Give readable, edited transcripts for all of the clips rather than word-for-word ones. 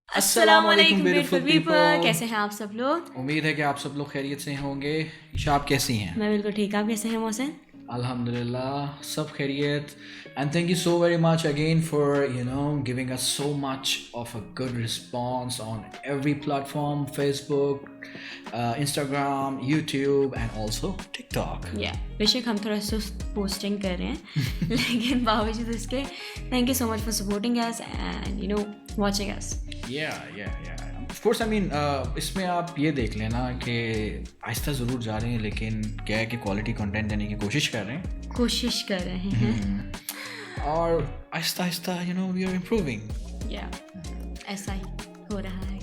अस्सलाम वालेकुम beautiful people, कैसे हैं आप सब लोग? उम्मीद है कि आप सब लोग खैरियत से होंगे. ईशा, आप कैसी हैं? मैं बिल्कुल ठीक. आप कैसे हैं मोहसिन? Alhamdulillah, सब खैरियत. And thank you so very much again for giving us so much of a good response on every platform: Facebook, Instagram, YouTube, and also TikTok. बेशक हम थोड़ा सुस्त पोस्टिंग कर रहे हैं लेकिन बावजूद उसके thank you so much for supporting us and watching us. Yeah. Of course, I mean, इसमें आप ये देख लेना कि आहिस्ता ज़रूर जा रहे हैं, लेकिन क्या है कि क्वालिटी कंटेंट देने की कोशिश कर रहे हैं. और Aahista Aahista we are improving. ऐसा ही हो रहा है.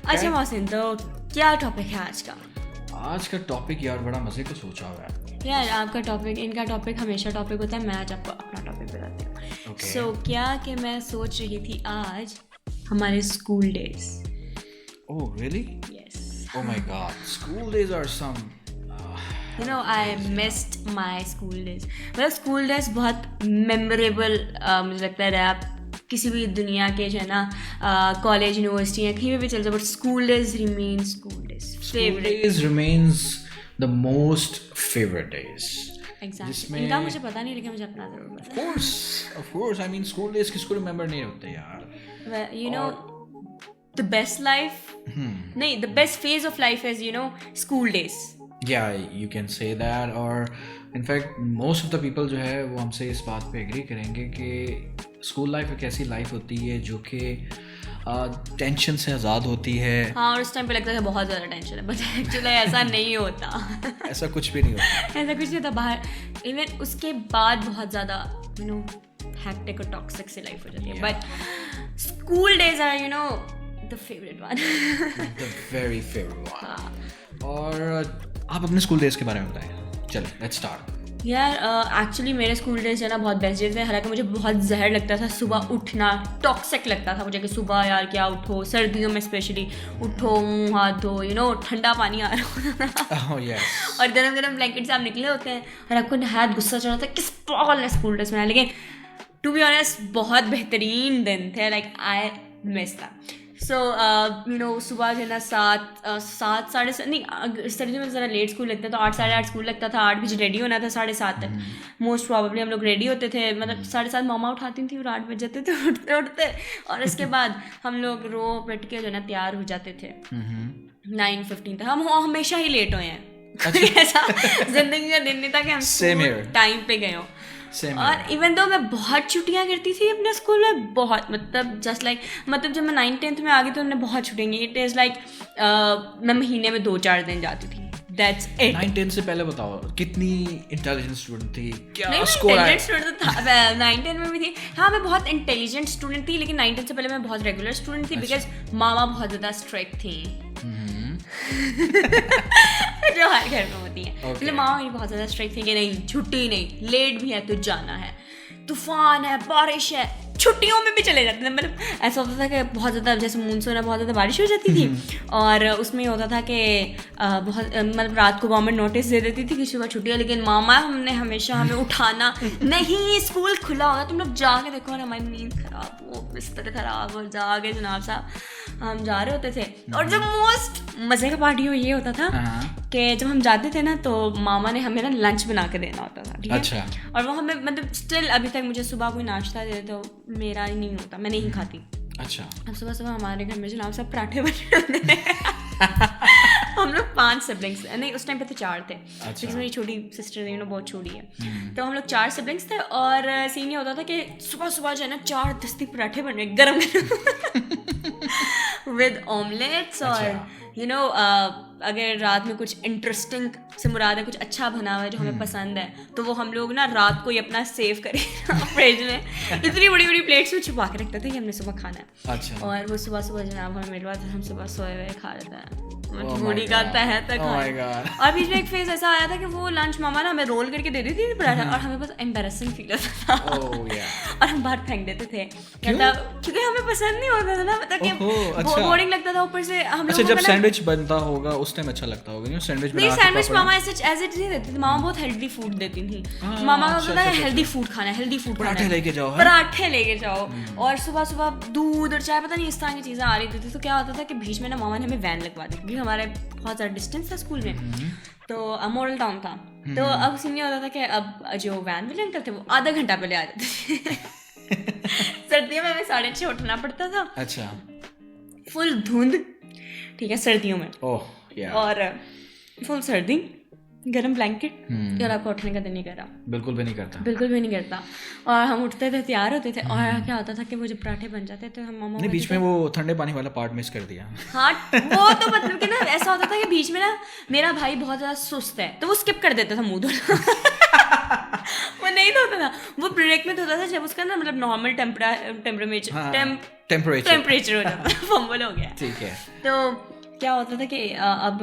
अच्छा मोहसिन, तो क्या टॉपिक है आज का? आज का टॉपिक यार बड़ा मज़े का सोचा हुआ है यार. आपका टॉपिक, इनका टॉपिक हमेशा टॉपिक होता है. मैं आज आपको अपना टॉपिक बताती हूँ. सो क्या कि मैं सोच रही थी आज हमारे school days. Oh really? Yes. Oh my god, school days are some I missed my school days. मतलब स्कूल डेज बहुत मेमोरेबल मुझे लगता है. आप किसी भी दुनिया के जो है ना कॉलेज, यूनिवर्सिटी या कहीं भी चल जाओ, but school days remain school days. School days remains the most favorite days. Exactly. इनका मुझे पता नहीं, लेकिन मुझे अपना जरूर पता है. Of course. I mean, school days किसको remember नहीं होते यार. The best life, नहीं, the best phase of life is school days. Yeah, you can say that. Or in fact, most of the people जो है वो हमसे इस बात पे एग्री करेंगे कि स्कूल लाइफ एक ऐसी लाइफ होती है जो कि टेंशन से आज़ाद होती है. हाँ, और उस टाइम पे लगता है बहुत ज़्यादा टेंशन है, बट एक्चुअली ऐसा नहीं होता. ऐसा कुछ भी नहीं होता. ऐसा कुछ नहीं होता. बाहर इवन उसके बाद बहुत ज़्यादा हैक्टिक और टॉक्सिक सी लाइफ हो जाती है. But school days are the favourite one. The very favorite one. और आप अपने स्कूल डेज के बारे में बताएं. चलिए, लेट्स स्टार्ट. यार एक्चुअली मेरे स्कूल डेज जो है ना बहुत बेस्ट डेज थे. हालांकि मुझे बहुत जहर लगता था सुबह उठना. टॉक्सिक लगता था मुझे कि सुबह यार क्या उठो, सर्दियों में स्पेशली उठो, मुँह हाथ धो, ठंडा पानी आ रहा होता था. और गरम गरम ब्लैंकेट से आप निकले होते हैं और आपको नहायत गुस्सा चढ़ा था किस पागल ने स्कूल डेज में. लेकिन टू बी ऑनेस्ट बहुत बेहतरीन दिन थे. Like I miss that. So सुबह जो है ना 7 साढ़े 7 नहीं, सर्दियों में ज़रा लेट स्कूल लगता था. 8 साढ़े 8 स्कूल लगता था. 8 बजे रेडी होना था. 7:30 तक मोस्ट प्रॉबेबली हम लोग रेडी होते थे. मतलब 7:30 मामा उठाती थी और 8 बज जाते थे उठते. और उसके बाद हम लोग रो पिट के जो है ना तैयार हो जाते थे 9:15 तक. हम हमेशा ही लेट हुए हैं. ऐसा जिंदगी का दिन नहीं था कि हम टाइम पे गए हो. और इवन दो मैं बहुत छुट्टियां करती थी अपने स्कूल में, बहुत मतलब जस्ट लाइक मतलब जब मैं 9th-10th में आ गई तो उन्होंने बहुत छुट्टियां की. इट इज़ लाइक मैं महीने में 2-4 दिन जाती थी. That's it. 9-10 से पहले बताओ कितनी इंटेलिजेंट स्टूडेंट थी. क्या नहीं, स्कोर आया? स्टूडेंट था. 9-10 में भी थी. हाँ, मैं बहुत इंटेलिजेंट स्टूडेंट थी, लेकिन 9-10 से पहले मैं बहुत रेगुलर स्टूडेंट थी. बिकॉज मामा बहुत ज़्यादा स्ट्रिक्ट थी जो हर घर में होती है. मतलब मामा मेरी बहुत ज़्यादा स्ट्रिक्ट थी कि नहीं, छुट्टी नहीं, लेट भी है तो जाना है, तूफान है, बारिश है, छुट्टियों में भी चले जाते थे. मतलब ऐसा होता था कि बहुत ज़्यादा जैसे मानसून है, बहुत ज़्यादा बारिश हो जाती थी. और उसमें होता था कि बहुत मतलब रात को गवर्नमेंट नोटिस दे देती थी कि सुबह छुट्टी है. लेकिन मामा हमने हमेशा हमें उठाना, नहीं स्कूल खुला होगा, तुम लोग जाके देखो. और हमारी नींद खराब हो, बिस्तर खराब हो, जाके जनाब साहब हम जा रहे होते थे. और जब मोस्ट मज़े का पार्टी हो ये होता था कि जब हम जाते थे ना तो मामा ने हमें ना लंच बना के देना होता था. ठीक है. अच्छा. और वो हमें मतलब स्टिल अभी तक मुझे सुबह कोई नाश्ता दे तो मेरा ही नहीं होता, मैं नहीं खाती. अच्छा. अब सुबह सुबह हमारे घर में जनाब सब पराठे बने होते हैं. हम लोग 5 सिबलिंग्स, नहीं उस टाइम पे तो 4 थे. क्योंकि मेरी छोटी सिस्टर बहुत छोटी है. तो हम लोग 4 सिबलिंग्स थे. और सीन ये होता था कि सुबह सुबह जो है ना 4 दस्ती पराठे बन रहे गरम विद ऑमलेट्स. और अगर रात में कुछ इंटरेस्टिंग से मुराद है कुछ अच्छा बना हुआ है जो हमें पसंद है, तो वो हम लोग ना रात को ही अपना सेव करें फ्रिज में. इतनी बड़ी बड़ी प्लेट्स में छुपा के रखते थे कि हमने सुबह खाना है. अच्छा. और वो सुबह सुबह जनाब हमें मिलवा था, हम सुबह सोए हुए खा लेते हैं. मजबूरी का तहत और बीच में एक फेज ऐसा आया था कि वो लंच मामा ना हमें रोल करके दे देती थी पराठा और हमें बस एम्बैरेसिंग फील होता था और हम बाहर फेंक देते थे मतलब क्योंकि हमें पसंद नहीं होता था ना, मतलब कि बोरिंग लगता था। ऊपर से हम लोग जब सैंडविच बनता होगा उस टाइम अच्छा लगता होगा नहीं सैंडविच नहीं, सैंडविच मामा ऐसे एज इट नहीं देती थी, मामा बहुत हेल्दी फूड देती थी। मामा का होता है हेल्दी फूड खाना है, हेल्दी फूड पराठे लेके जाओ और सुबह सुबह दूध और चाय, पता नहीं इस तरह की चीज़ें आ रही थी। तो क्या होता था कि बीच में ना मामा ने हमें वैन लगवा दी क्योंकि हमारे बहुत ज़्यादा डिस्टेंस था स्कूल में, तो मॉडल टाउन था। तो अब सीन ये होता था कि अब जो वैन वाले अंकल थे वो आधा घंटा पहले आ जाते थे। सर्दियों में हमें 6:30 उठना पड़ता था। अच्छा, फुल धुंध, ठीक है, सर्दियों में और फुल सर्दी, गरम ब्लैंकेट और आपको उठने का दिन नहीं कर रहा, बिल्कुल भी नहीं करता। और हम उठते थे, तैयार होते थे और क्या होता था कि वो जब पराठे बन जाते तो हम मामा ने बीच में वो ठंडे पानी वाला पार्ट मिस कर दिया। हाँ, वो तो मतलब कि ना ऐसा होता था कि बीच में ना मेरा भाई बहुत ज़्यादा सुस्त है तो वो स्किप कर देता था मुंह धोना। वो नहीं धोता था, वो ब्रेक में धोता था जब उसका ना मतलब नॉर्मल टेम्परेचर हो जाता था। फंबल हो गया, ठीक है। तो क्या होता था कि अब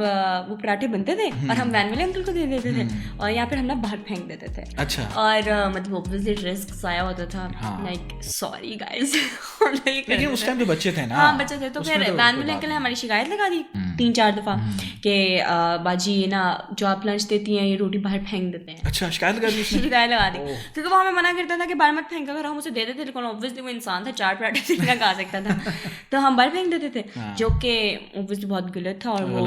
वो पराठे बनते थे और हम वैन वाले अंकल को दे देते थे और या फिर हम ना बाहर फेंक देते थे। अच्छा। और मतलब ऑब्वियसली रिस्क आया होता था, लाइक सॉरी गाइस। लेकिन उस टाइम जो बच्चे थे ना, हाँ बच्चे थे, तो फिर वैन वाले अंकल ने हमारी शिकायत लगा दी 3-4 दफा कि बाजी ना जो आप लंच देती हैं ये रोटी बाहर फेंक देते हैं। अच्छा, शिकायत लगा दी? शिकायत लगा दी क्योंकि वो हमें मना करता था कि बाहर मत फेंका करो, हम उसे दे देते, लेकिन ऑब्वियसली वो इंसान था, 4 पराठे नहीं खा सकता था, तो हम बाहर फेंक देते थे, जो कि ऑब्वियसली बहुत गलत था और वो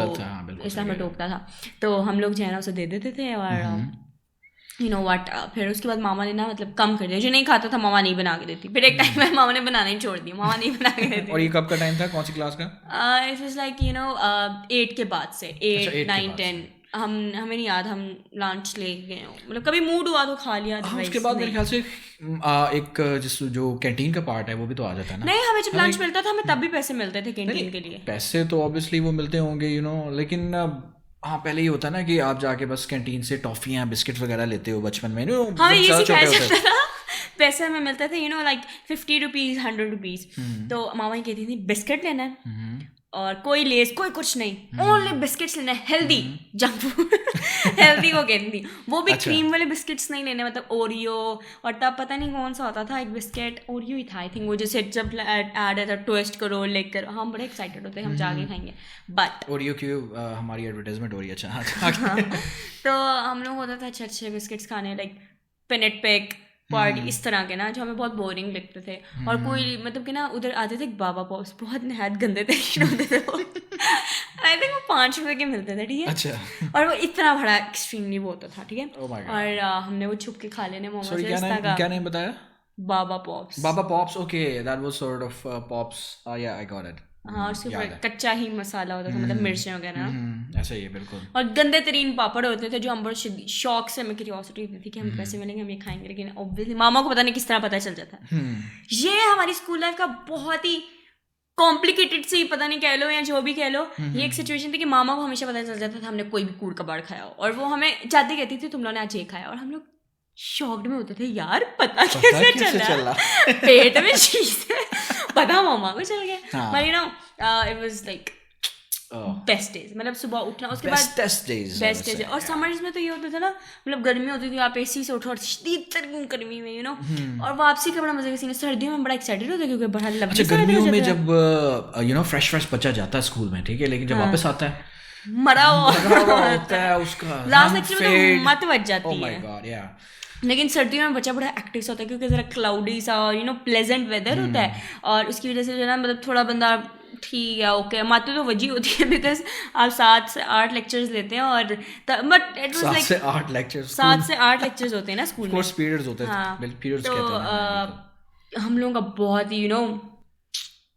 इसलिए हमें टोकता था। तो हम लोग जो है ना उसे दे देते थे और यू नो व्हाट, फिर उसके बाद मामा ने ना मतलब कम कर दिया, जो नहीं खाता था मामा नहीं बना के देती। फिर एक टाइम में मामा ने बनाना ही छोड़ दिया, मामा नहीं बना के देती। और ये कब का टाइम था, कौन सी क्लास का? It was like you know 8 के बाद से, 8, 9, 10 हमें नहीं याद, हम लंच ले गए, मतलब कभी मूड हुआ तो खा लिया। उसके बाद मेरे ख्याल से एक जो कैंटीन का पार्ट है वो भी तो आ जाता है ना? नहीं, हमें जब लंच मिलता था हमें तब भी पैसे मिलते थे कैंटीन के लिए। पैसे तो ऑब्वियसली वो मिलते होंगे यू नो, लेकिन हाँ पहले ही होता है ना कि आप जाके बस कैंटीन से टॉफियाँ बिस्किट वगैरह लेते हो बचपन में। हाँ, ये सिखाया जाता था, पैसे हमें मिलते थे you know like 50 rupees 100 rupees. तो मामा ही कहती थी बिस्किट लेना है और कोई लेस कोई कुछ नहीं, ओनली बिस्किट्स लेना है, हेल्दी जंक फूड। हेल्दी वो कहती थी, वो भी क्रीम वाले बिस्किट्स नहीं लेने, मतलब ओरियो, और तब पता नहीं कौन सा होता था एक बिस्किट, ओरियो ही था आई थिंक, वो जैसे जब ऐड आता ट्विस्ट करो लेकर हम बड़े एक्साइटेड होते हैं, हम जाके खाएंगे। बट ओरियो की हमारी एडवर्टाइजमेंट हो रही है। अच्छा। तो हम लोग होता था अच्छे अच्छे बिस्किट्स खाने, लाइक पिनट पिक पार्टी, इस तरह के ना जो हमें बहुत बोरिंग लगते थे। और कोई मतलब कि ना उधर आते थे बाबा पॉप्स, बहुत नहायत गंदे तरीके होते थे वो। आई थिंक वो 5 रुपए के मिलते थे, ठीक है। अच्छा। और वो इतना बड़ा एक्सट्रीमली वो होता था, ठीक है। और हमने वो छुप के खा लेने मोमोज। क्या नेम बताया? Baba Pops. Baba Pops, okay, that was sort of pops, yeah I got it. हाँ, उसके ऊपर कच्चा ही मसाला होता था, मतलब मिर्चें वगैरह, ऐसा ही है बिल्कुल। और गंदे तरीन पापड़ होते थे जो हम बड़े शौक से, हमें क्यूरियोसिटी होती थी कि हम पैसे मिलेंगे हम ये खाएंगे, लेकिन ऑब्वियसली मामा को पता नहीं किस तरह पता चल जाता है। ये हमारी स्कूल लाइफ का बहुत ही कॉम्प्लिकेटेड सी, पता नहीं कह लो या जो भी कह लो, ये एक सिचुएशन थी कि मामा को हमेशा पता चल जाता था हमने कोई भी कूड़ कबाड़ खाया हो, और वो हमें जाते कहती थी तुम लोगों ने आज ये खाया, और हम लोग शॉक्ड में होते थे, यार पता कैसे चल रहा है, पेट में चीज है, पता मामा को चल गया। But you know it was like best days, मतलब सुबह उठना, उसके बाद बेस्ट डेज। और समर्स में तो ये होता था ना, मतलब गर्मी होती थी आप एसी से उठो और शदीद तरीन गर्मी में यू नो, और वापसी का बड़ा मजे का सीन है। सर्दियों में बड़ा एक्साइटेड होता है क्योंकि बड़ा लंबी गर्मियों में जब यू नो फ्रेश बच्चा जाता है स्कूल में, ठीक है, लेकिन जब वापस आता है मरा हुआ होता है, उसका लास्ट लेक्चर में मत बच जाती है। ओह माय गॉड, या। लेकिन सर्दियों में बच्चा बड़ा एक्टिव होता है क्योंकि ज़रा क्लाउडी सा यू नो प्लेजेंट वेदर होता है, और उसकी वजह से जो है ना मतलब थोड़ा बंदा ठीक है, ओके, माते तो वजी होती है बिकॉज आप 7 से 8 लेक्चर्स लेते हैं, और बट इट वाज लाइक 7 से 8 लेक्चर्स होते हैं ना स्कूल में, कोर्स पीरियड्स होते हैं, पीरियड्स कहते हैं। हम लोगों का बहुत ही यू नो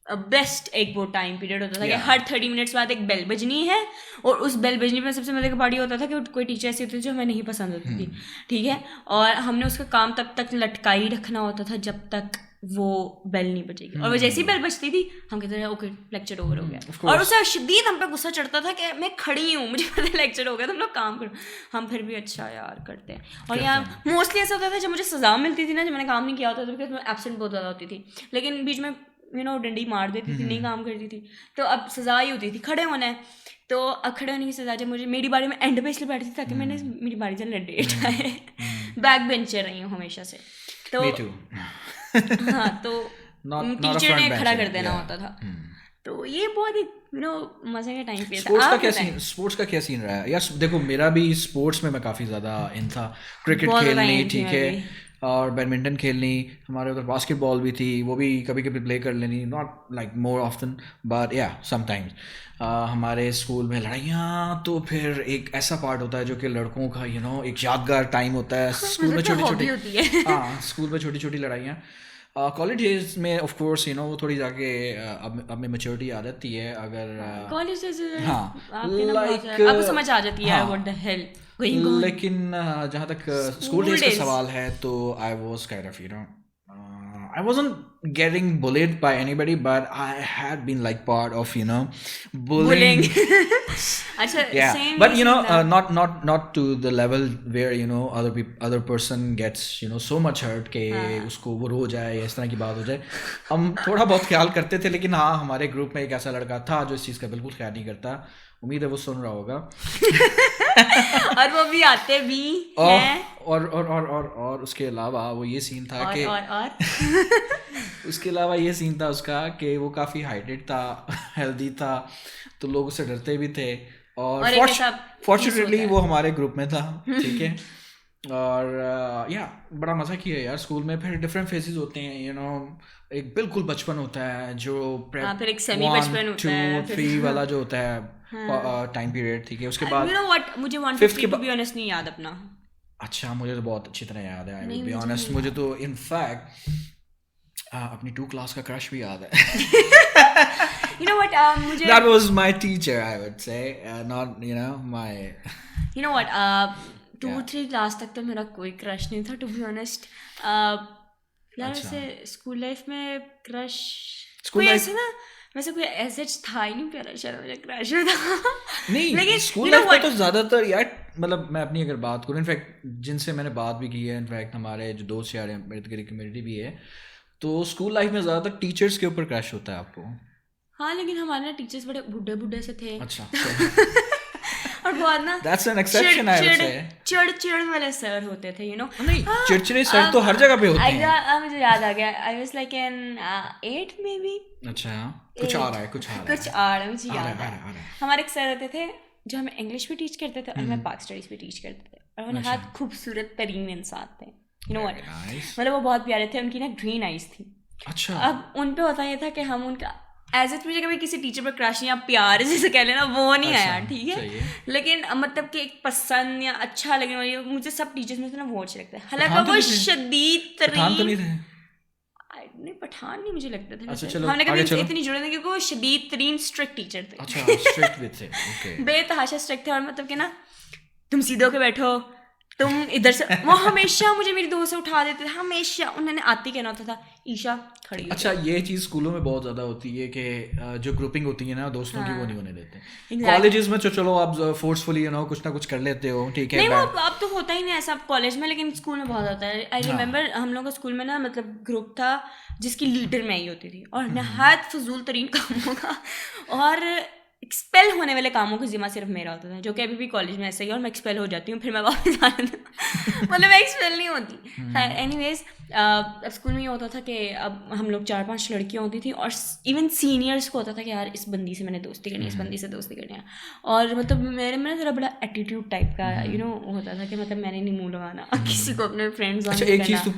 बेस्ट एक वो टाइम पीरियड होता था कि हर 30 मिनट्स बाद एक बेल बजनी है, और उस बेल बजनी में सबसे मजे का पार्टी होता था कि कोई टीचर ऐसी होती थी जो हमें नहीं पसंद होती थी, ठीक है, और हमने उसका काम तब तक लटकाई रखना होता था जब तक वो बेल नहीं बजेगी, और वो जैसी ही बेल बजती थी हम कहते थे ओके लेक्चर ओवर हो गया, और उससे शदीद हम पे गुस्सा चढ़ता था कि मैं खड़ी हूँ, मुझे पता लेक्चर हो गया, तुम लोग काम करो। हम फिर भी अच्छा यार करते हैं। और यहाँ मोस्टली ऐसा होता था जब मुझे सजा मिलती थी ना, जब मैंने काम नहीं किया होता था, बिकॉज मैं एब्सेंट बहुत ज़्यादा होती थी, लेकिन बीच में यू नो डंडी मार देती थी, नहीं काम करती थी, तो अब सजा ही होती थी खड़े होना है। تو اب کھڑے ہونے کی سزا جب مجھے میری باری میں اینڈ پہ اس لیے بیٹھی تھی تاکہ میں نے میری باری سے لیٹ آئے. بیک بینچر رہی ہوں ہمیشہ سے. تو ہاں تو ٹیچر نے کھڑا کر دینا ہوتا تھا. تو یہ بہت ہی مزے کا ٹائم پیریڈ تھا. اسپورٹس کا کیا سین رہا ہے یار؟ دیکھو میرا بھی اسپورٹس میں کافی زیادہ ان تھا. کرکٹ کھیلنی ٹھیک ہے, اور بیڈمنٹن کھیلنی, ہمارے ادھر باسکٹ بال بھی تھی, وہ بھی کبھی کبھی پلے کر لینی, not like more often but یا سم ٹائمس. ہمارے اسکول میں لڑائیاں تو پھر ایک ایسا پارٹ ہوتا ہے جو کہ لڑکوں کا ایک یادگار ٹائم ہوتا ہے. اسکول میں چھوٹی چھوٹی اسکول میں چھوٹی چھوٹی لڑائیاں. کالج ڈیز میں آف کورس وہ تھوڑی جا کے اب میں میچورٹی آ جاتی ہے. اگر کالج ہاں لائک آپ کو سمجھ آ جاتی ہے what the hell going on. لیکن جہاں تک اسکول ڈیز کا سوال ہے تو I was kind of I wasn't getting bullied by anybody, but I had been like part of bullying. Acha, yeah. Same. But not to the level where other person gets so much hurt کہ اس کو وہ رو جائے یا اس طرح کی بات ہو جائے. ہم تھوڑا بہت خیال کرتے تھے, لیکن ہاں ہمارے گروپ میں ایک ایسا لڑکا تھا جو اس چیز کا بالکل خیال نہیں کرتا. امید ہے وہ سن رہا ہوگا. اور وہ بھی آتے بھی ہیں. اور اس کے علاوہ وہ یہ سین تھا کہ اس کے علاوہ یہ سین تھا اس کا کہ وہ کافی ہائیٹڈ تھا, ہیلدی تھا, تو لوگ اسے ڈرتے بھی تھے. اور فارچونیٹلی وہ ہمارے گروپ میں تھا, ٹھیک ہے. اور یا بڑا مزہ کیا یار اسکول میں. پھر ڈفرینٹ فیزز ہوتے ہیں ایک بالکل بچپن ہوتا ہے جو پھر ایک سیمی بچپن ہوتا ہے, 3 والا جو ہوتا ہے ٹائم پیریڈ, ٹھیک ہے. اس کے بعد مجھے 150 ٹو بی آنیسٹ نہیں یاد اپنا. اچھا مجھے تو بہت اچھی طرح یاد ہے. آئی ول بی آنیسٹ, مجھے تو ان فیکٹ اپنی 2 کلاس کا کرش بھی یاد ہے. You know what, مجھے that was my teacher, I would say, not my you know what, 2-3 class تک تو میرا کوئی کرش نہیں تھا, ٹو بی آنیسٹ. یار ویسے اسکول لائف میں کرش کوئی ایسا نا ویسے کوئی ایسا تھا ہی نہیں پیارا شاید مجھے کرش تھا نہیں. لیکن اسکول لائف میں تو زیادہ تر یار مطلب میں اپنی اگر بات کروں, انفیکٹ جن سے میں نے بات بھی کی ہے, انفیکٹ ہمارے جو دوست یار ہیں, میری کمیونٹی بھی ہے, تو اسکول لائف میں زیادہ تر ٹیچرس کے اوپر کرش ہوتا ہے آپ کو. ہاں لیکن ہمارے نا ٹیچرس بڑے بڈھے سے تھے. اچھا اور بہت نا چڑ والے سر ہوتے تھے. نہیں چڑچڑے سر تو ہر جگہ پہ ہوتے ہیں. مجھے یاد آ گیا, آئی واز لائک ان 8 میں بھی. اچھا کچھ آ رہا ہے مجھے یاد آ رہا ہے. ہمارے ایک سر ہوتے تھے جو ہمیں انگلش بھی ٹیچ کرتے تھے اور ہمیں پاک اسٹڈیز بھی ٹیچ کرتے تھے, اور وہ نہایت خوبصورت ترین انسان تھے. مطلب وہ بہت پیارے تھے. ان کی نا گرین آئیز تھی. اچھا اب ان پہ ہوتا یہ تھا کہ ہم ان کا ایز اٹ مجھے کبھی کسی ٹیچر پر کرش یا پیار جیسے کہہ لینا وہ نہیں آیا, ٹھیک ہے. لیکن مطلب کہ ایک پسند یا اچھا لگنے والی مجھے سب ٹیچرس میں سے نا وہ اچھے لگتا ہے. حالانکہ وہ شدید ترین نہیں پٹھان نہیں مجھے لگتا تھا. ہم نے کبھی اتنی جڑے تھے کیونکہ وہ شدید ترین اسٹرکٹ ٹیچر تھے. بے تحاشا اسٹرکٹ تھے. اور مطلب کہ نا تم سیدھے ہو کے بیٹھو, تم ادھر سے, وہ ہمیشہ مجھے میری دوست سے اٹھا دیتے تھے ہمیشہ. انہوں نے آتی کہنا ہوتا تھا عیشا کھڑی. اچھا یہ چیز اسکولوں میں بہت زیادہ ہوتی ہے کہ جو گروپنگ ہوتی ہے نا دوستوں کی وہ نہیں ہونے دیتے. کالجز میں چلو آپ فورسفلی کچھ نہ کچھ کر لیتے ہو, ٹھیک ہے. نہیں وہ اب تو ہوتا ہی نہیں ایسا کالج میں, لیکن اسکول میں بہت ہوتا ہے. آئی ریمبر ہم لوگ کا اسکول میں نا مطلب گروپ تھا جس کی لیڈر میں ہی ہوتی تھی, اور نہایت فضول ترین کاموں کا اور ایکسپیل ہونے والے کاموں کا ذمہ صرف میرا ہوتا تھا, جو کہ ابھی بھی کالج میں ایسا ہی ہے. اور میں ایکسپیل ہو جاتی ہوں, پھر میں واپس مطلب میں ایکسپیل نہیں ہوتی. اینی ویز اب اسکول میں یہ ہوتا تھا کہ اب ہم لوگ 4-5 لڑکیاں ہوتی تھیں, اور ایون سینئرس کو ہوتا تھا کہ یار اس بندی سے میں نے دوستی کرنی ہے, اس بندی سے دوستی کرنی ہے. اور مطلب میرے میں ذرا بڑا ایٹیٹیوڈ ٹائپ کا ہوتا تھا کہ مطلب میں نے نہیں منہ لگانا کسی کو اپنے فرینڈز. اچھا ایک چیز تو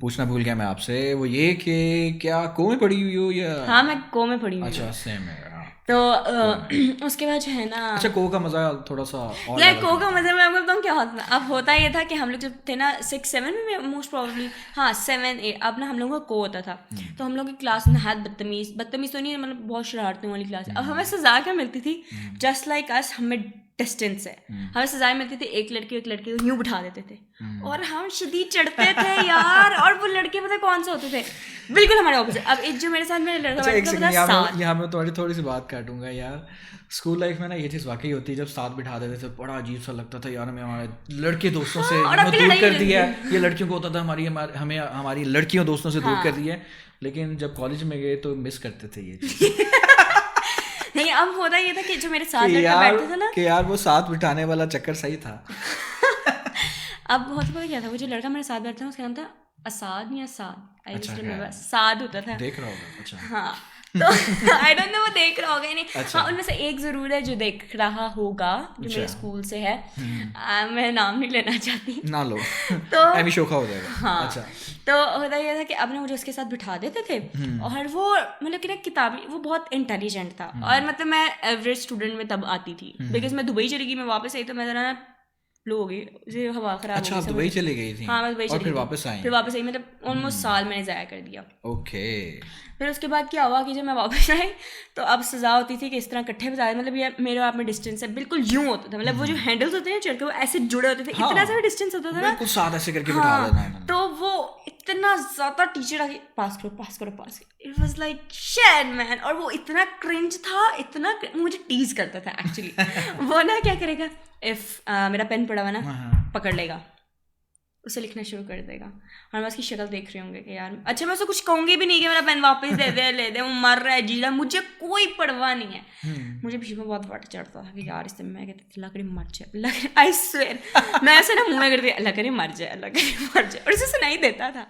پوچھنا بھول گیا میں آپ سے, وہ یہ کہ کیا کو میں پڑھی ہوئی ہو یا؟ ہاں میں کو میں پڑھی ہوئی. اچھا سیم ہے. تو اس کے بعد جو ہے نا, اچھا کو کا مزہ تھوڑا سا یار کو کا مزہ میں آپ کو بتاؤں کیا ہوتا تھا. اب ہوتا یہ تھا کہ ہم لوگ جب تھے نا 6-7 میں موسٹ پرابلی, ہاں 7-8, اب نا ہم لوگوں کا کو ہوتا تھا. تو ہم لوگ کی کلاس نہایت بدتمیز تو نہیں مطلب بہت شرارتوں والی کلاس. اب ہمیں سزا کیا ملتی تھی, جسٹ لائک اس ہمیں ڈسٹینس ہے, ہمیں سزائیں ملتی تھی. ایک لڑکی کو یوں بٹھا دیتے تھے اور ہم شدید چڑھتے تھے یار. اور وہ لڑکے پتہ کون سے ہوتے تھے, بالکل ہمارے اپوزٹ. اب ایک جو میرے ساتھ میں لڑکا یہاں میں تھوڑی سی بات کاٹوں گا یار. اسکول لائف میں نا یہ چیز واقعی ہوتی ہے, جب ساتھ بٹھا دیتے تھے بڑا عجیب سا لگتا تھا یار. ہمیں ہمارے لڑکے دوستوں سے دور کر دیا ہے, یہ لڑکیوں کو ہوتا تھا ہمیں ہماری لڑکیوں دوستوں سے دور کر دیا ہے. لیکن جب کالج میں گئے تو مس کرتے تھے یہ چیز. نہیں اب ہوتا یہ تھا کہ جو میرے ساتھ لڑکا بیٹھتا تھا نا کہ یار وہ ساتھ بٹھانے والا چکر صحیح تھا. اب ہوتا پتا کیا تھا, وہ جو لڑکا میرے ساتھ بیٹھتا تھا اس کا نام تھا اساد یا سعد, سعد ہوتا تھا. دیکھ رہا ہوگا. اچھا ہاں, تو آئی ڈونٹ نو وہ دیکھ رہا ہوگا نہیں. ہاں ان میں سے ایک ضرور ہے جو دیکھ رہا ہوگا, جو میرے اسکول سے ہے, میں نام نہیں لینا چاہتی, نہ لو تو ایمی شوخا ہو جائے گا. ہاں اچھا, تو ہوتا یہ تھا کہ اب نے مجھے اس کے ساتھ بٹھا دیتے تھے, اور وہ مطلب کہ نا کتابی وہ بہت انٹیلیجنٹ تھا, اور مطلب میں ایوریج اسٹوڈنٹ میں تب آتی تھی, بیکاز میں دبئی چلی گئی, میں واپس آئی تو میں ذرا لو ہو گئی, ہوا خراب. اچھا آپ دبئی چلی گئی تھی؟ ہاں میں دبئی چلی گئی, پھر واپس آئی, مطلب آلموسٹ سال میں نے ضائع کر دیا. اوکے. پھر اس کے بعد کیا ہوا کہ جب میں واپس آئی تو اب سزا ہوتی تھی کہ اس طرح کٹھے بتا, مطلب یہ میرے آپ میں ڈسٹینس ہے بالکل یوں ہوتا تھا, مطلب وہ جو ہینڈلس ہوتے ہیں چڑھ کے وہ ایسے جڑے ہوتے تھے, اتنا سا ڈسٹینس ہوتا تھا نا, بالکل ساتھ ایسے کر کے بٹھا دینا ہے. تو وہ اتنا زیادہ ٹیچر آگے پاس کرو. اٹ واز لائک شیٹ مین, اور وہ اتنا کرنج تھا, اتنا مجھے ٹیز کرتا تھا ایکچولی. وہ نا کیا کرے گا, اف میرا پین پڑا ہوا نا پکڑ لے گا, اسے لکھنا شروع کر دے گا, اور میں اس کی شکل دیکھ رہی ہوں گی کہ یار اچھا میں اسے کچھ کہوں گی بھی نہیں کہ میرا پین واپس دے دے, لے دے, وہ مر رہا ہے جی رہا, مجھے کوئی پرواہ نہیں ہے. مجھے بیچ میں بہت وٹ چڑھتا تھا کہ یار اس سے میں کہتی تھی اللہ کرے مر جائے, آئی سویئر میں ایسے نا منہ میں کرتی اللہ کرے مر جائے, اور اسے سنائی دیتا تھا.